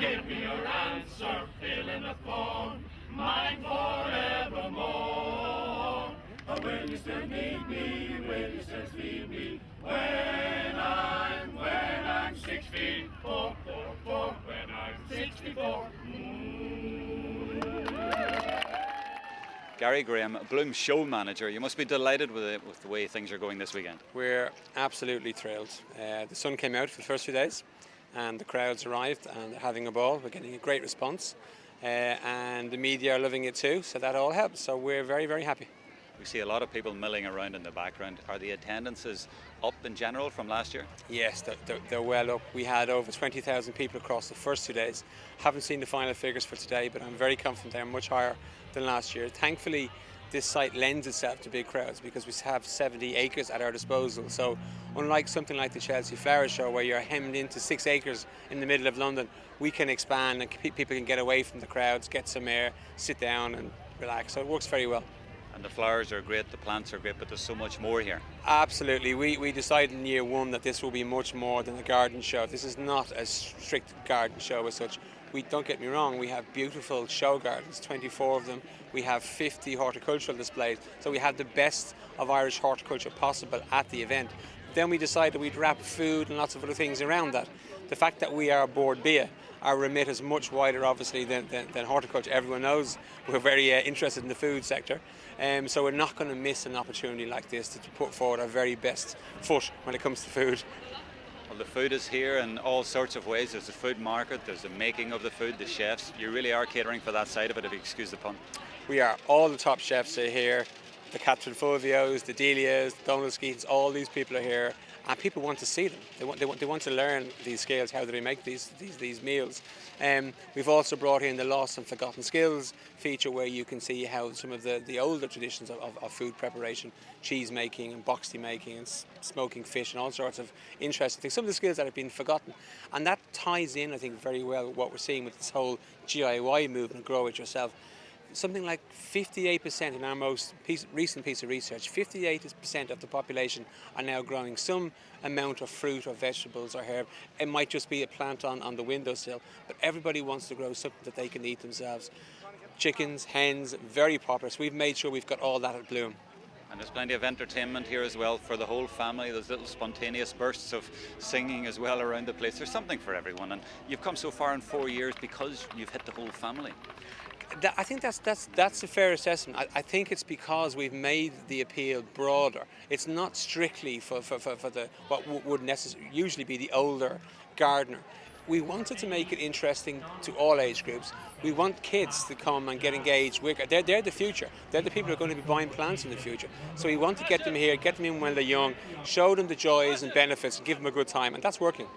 Give me your answer, fill in the phone, mine forevermore. Will you still need me? Will you still feed me? When I'm 64, when I'm 64. Gary Graham, Bloom show manager, you must be delighted with the way things are going this weekend. We're absolutely thrilled. The sun came out for the first few days and the crowds arrived and they're having a ball. We're getting a great response and the media are loving it too, so that all helps. So we're very, very happy. We see a lot of people milling around in the background. Are the attendances up in general from last year? Yes, they're well up. We had over 20,000 people across the first 2 days. Haven't seen the final figures for today, but I'm very confident they're much higher than last year. Thankfully, this site lends itself to big crowds because we have 70 acres at our disposal. So unlike something like the Chelsea Flower Show where you're hemmed into 6 acres in the middle of London, we can expand and people can get away from the crowds, get some air, sit down and relax. So it works very well. And the flowers are great, the plants are great, but there's so much more here. Absolutely. We decided in year one that this will be much more than a garden show. This is not a strict garden show as such. Don't get me wrong, we have beautiful show gardens, 24 of them. We have 50 horticultural displays. So we have the best of Irish horticulture possible at the event. Then we decided we'd wrap food and lots of other things around that. The fact that we are Board BIA, our remit is much wider obviously than horticulture. Everyone knows we're very interested in the food sector. So we're not going to miss an opportunity like this to put forward our very best foot when it comes to food. Well, the food is here in all sorts of ways. There's the food market, there's the making of the food, the chefs. You really are catering for that side of it, if you excuse the pun. We are. All the top chefs are here. The Catherine Fulvios, the Delias, the Donald Skeetons, all these people are here. And people want to see them. They want to learn these skills. How do they make these meals? We've also brought in the Lost and Forgotten Skills feature, where you can see how some of the older traditions of food preparation, cheese making and boxty making and smoking fish and all sorts of interesting things. Some of the skills that have been forgotten, and that ties in, I think, very well with what we're seeing with this whole DIY movement, grow it yourself. Something like 58% in our most recent piece of research, 58% of the population are now growing some amount of fruit or vegetables or herb. It might just be a plant on the windowsill, but everybody wants to grow something that they can eat themselves. Chickens, hens, very popular. So we've made sure we've got all that at Bloom. And there's plenty of entertainment here as well for the whole family. There's little spontaneous bursts of singing as well around the place. There's something for everyone, and you've come so far in 4 years because you've hit the whole family. I think that's a fair assessment. I think it's because we've made the appeal broader. It's not strictly for the what would usually be the older gardener. We wanted to make it interesting to all age groups. We want kids to come and get engaged. They're the future. They're the people who are going to be buying plants in the future. So we want to get them here, get them in when they're young, show them the joys and benefits, and give them a good time, and that's working.